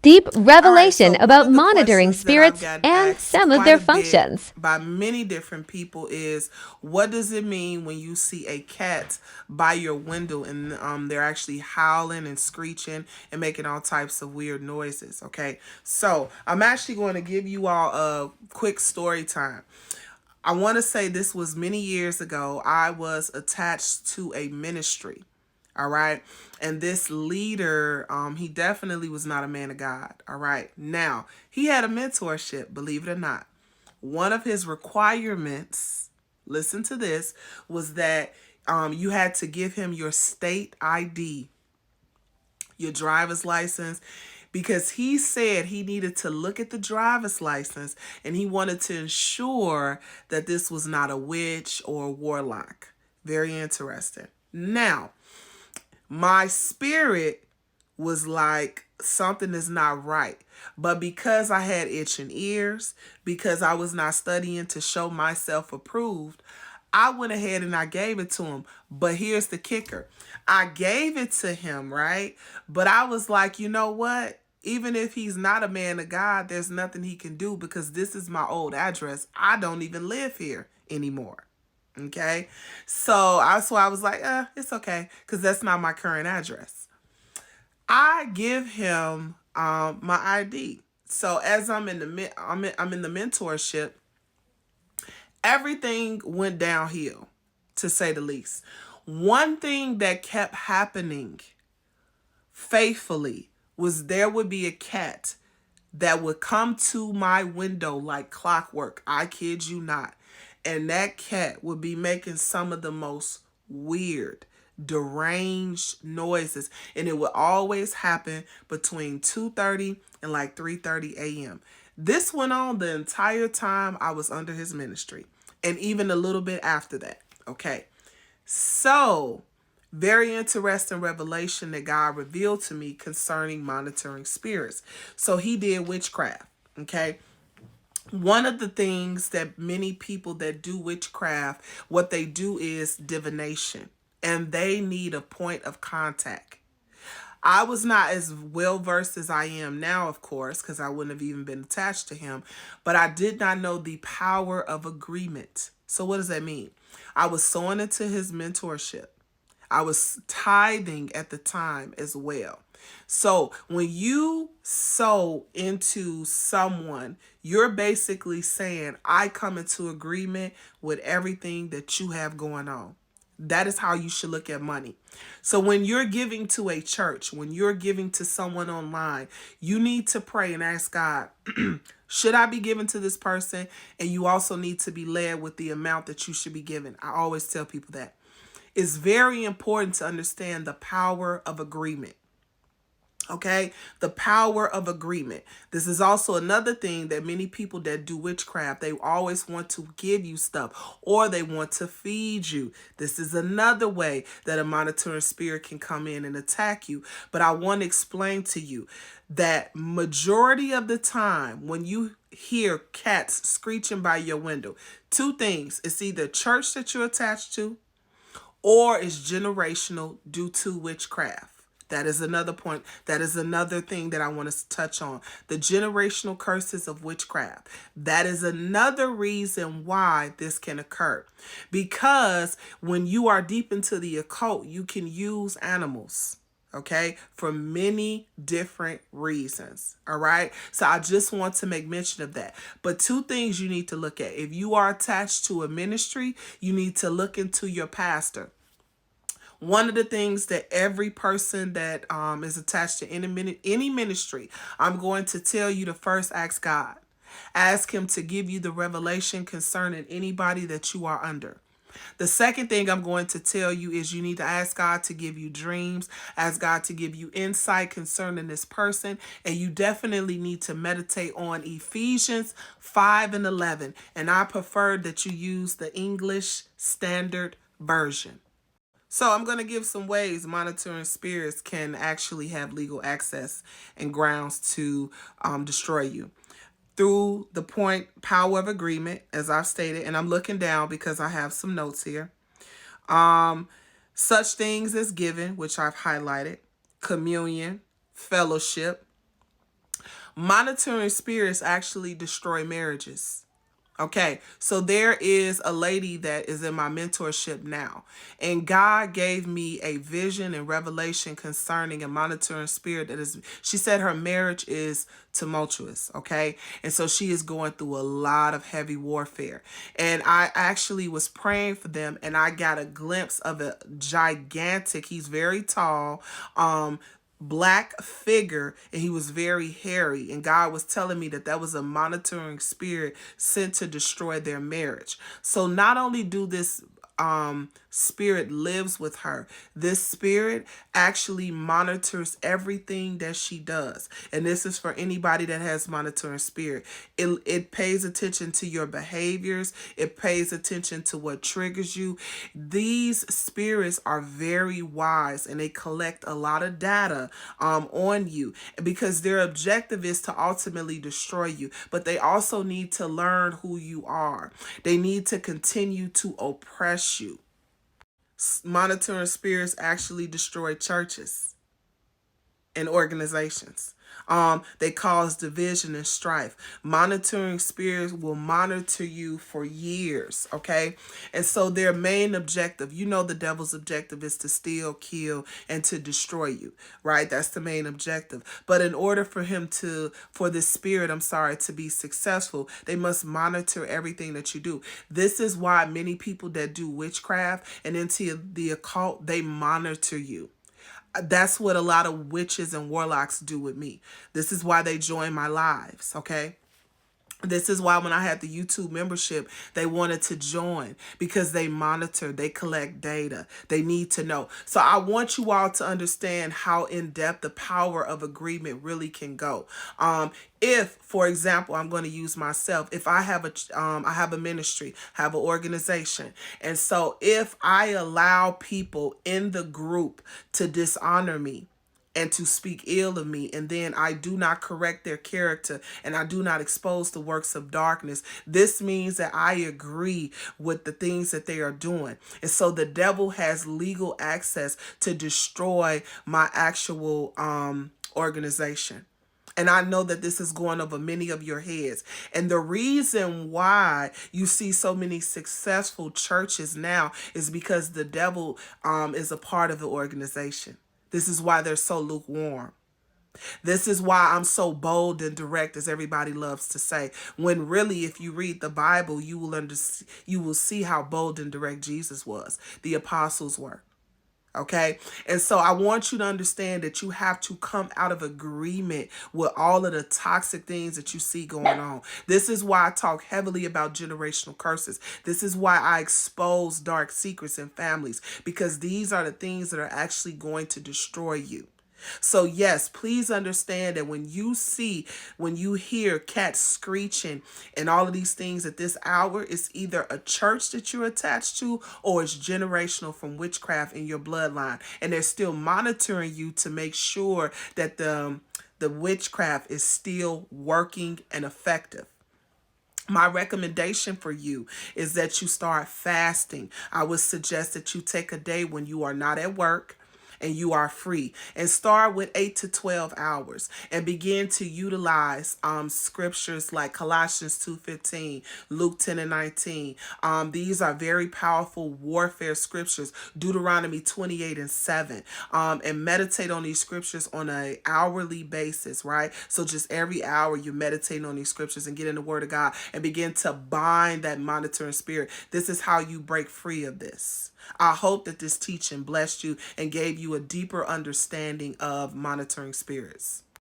deep All right, so revelation one about of the monitoring questions that I've spirits gotten and asked some of quite their a bit functions. by many different people is, what does it mean when you see a cat by your window and they're actually howling and screeching and making all types of weird noises? Okay, so I'm actually going to give you all a quick story time. I want to say this was many years ago. I was attached to a ministry. All right. And this leader, he definitely was not a man of God. All right. Now, he had a mentorship, believe it or not. One of his requirements, listen to this, was that you had to give him your state ID, your driver's license, because he said he needed to look at the driver's license and he wanted to ensure that this was not a witch or a warlock. Very interesting. Now, my spirit was like, something is not right. But because I had itching ears, because I was not studying to show myself approved, I went ahead and I gave it to him. But here's the kicker. I gave it to him, right? But I was like, you know what? Even if he's not a man of God, there's nothing he can do because this is my old address. I don't even live here anymore. Okay. So I was like, it's okay. Because that's not my current address. I give him my ID. So as I'm in the mentorship, everything went downhill, to say the least. One thing that kept happening faithfully was there would be a cat that would come to my window like clockwork. I kid you not. And that cat would be making some of the most weird, deranged noises. And it would always happen between 2:30 and like 3:30 a.m. This went on the entire time I was under his ministry. And even a little bit after that. Okay. So, very interesting revelation that God revealed to me concerning monitoring spirits. So he did witchcraft. Okay. One of the things that many people that do witchcraft, what they do is divination. And they need a point of contact. I was not as well versed as I am now, of course, because I wouldn't have even been attached to him. But I did not know the power of agreement. So what does that mean? I was sowing into his mentorship. I was tithing at the time as well. So when you sow into someone, you're basically saying, I come into agreement with everything that you have going on. That is how you should look at money. So when you're giving to a church, when you're giving to someone online, you need to pray and ask God, should I be giving to this person? And you also need to be led with the amount that you should be giving. I always tell people that. It's very important to understand the power of agreement. Okay, the power of agreement. This is also another thing that many people that do witchcraft, they always want to give you stuff or they want to feed you. This is another way that a monitoring spirit can come in and attack you. But I want to explain to you that majority of the time when you hear cats screeching by your window, two things. It's either church that you're attached to or it's generational due to witchcraft. That is another point. That is another thing that I want to touch on. The generational curses of witchcraft. That is another reason why this can occur. Because when you are deep into the occult, you can use animals. Okay, for many different reasons. All right. So I just want to make mention of that. But two things you need to look at. If you are attached to a ministry, you need to look into your pastor. One of the things that every person that is attached to any ministry, I'm going to tell you to first ask God. Ask him to give you the revelation concerning anybody that you are under. The second thing I'm going to tell you is you need to ask God to give you dreams, ask God to give you insight concerning this person, and you definitely need to meditate on Ephesians 5 and 11. And I prefer that you use the English Standard Version. So I'm going to give some ways monitoring spirits can actually have legal access and grounds to destroy you. Through the point power of agreement, as I've stated, and I'm looking down because I have some notes here. Such things as giving, which I've highlighted, communion, fellowship, Monitoring spirits actually destroy marriages. Okay, so there is a lady that is in my mentorship now, and God gave me a vision and revelation concerning a monitoring spirit that is, she said her marriage is tumultuous, okay? And so she is going through a lot of heavy warfare. And I actually was praying for them, and I got a glimpse of a gigantic, he's very tall, black figure, and he was very hairy, and God was telling me that that was a monitoring spirit sent to destroy their marriage. So not only do this spirit lives with her, this spirit actually monitors everything that she does. And this is for anybody that has monitoring spirit. It pays attention to your behaviors. It pays attention to what triggers you. These spirits are very wise, and they collect a lot of data on you, because their objective is to ultimately destroy you. But they also need to learn who you are. They need to continue to oppress you. Monitoring spirits actually destroy churches and organizations. They cause division and strife. Monitoring spirits will monitor you for years, okay? And so their main objective, you know, the devil's objective is to steal, kill, and to destroy you, right? That's the main objective. But in order for for this spirit, to be successful, they must monitor everything that you do. This is why many people that do witchcraft and into the occult, they monitor you. That's what a lot of witches and warlocks do with me. This is why they join my lives, okay? This is why when I had the YouTube membership, they wanted to join, because they monitor, they collect data. They need to know. So I want you all to understand how in depth the power of agreement really can go. If, for example, I'm going to use myself, if I have a ministry, have an organization, and so if I allow people in the group to dishonor me and to speak ill of me, and then I do not correct their character, and I do not expose the works of darkness, this means that I agree with the things that they are doing. And so the devil has legal access to destroy my actual organization. And I know that this is going over many of your heads. And the reason why you see so many successful churches now is because the devil is a part of the organization. This is why they're so lukewarm. This is why I'm so bold and direct, as everybody loves to say. When really, if you read the Bible, you will see how bold and direct Jesus was. The apostles were. Okay. And so I want you to understand that you have to come out of agreement with all of the toxic things that you see going on. This is why I talk heavily about generational curses. This is why I expose dark secrets in families, because these are the things that are actually going to destroy you. So yes, please understand that when you hear cats screeching and all of these things at this hour, it's either a church that you're attached to, or it's generational from witchcraft in your bloodline. And they're still monitoring you to make sure that the witchcraft is still working and effective. My recommendation for you is that you start fasting. I would suggest that you take a day when you are not at work and you are free, and start with 8 to 12 hours and begin to utilize scriptures like Colossians 2:15, Luke 10 and 19. These are very powerful warfare scriptures, Deuteronomy 28 and 7. And meditate on these scriptures on an hourly basis, right? So just every hour you meditate on these scriptures and get in the word of God and begin to bind that monitoring spirit. This is how you break free of this. I hope that this teaching blessed you and gave you a deeper understanding of monitoring spirits.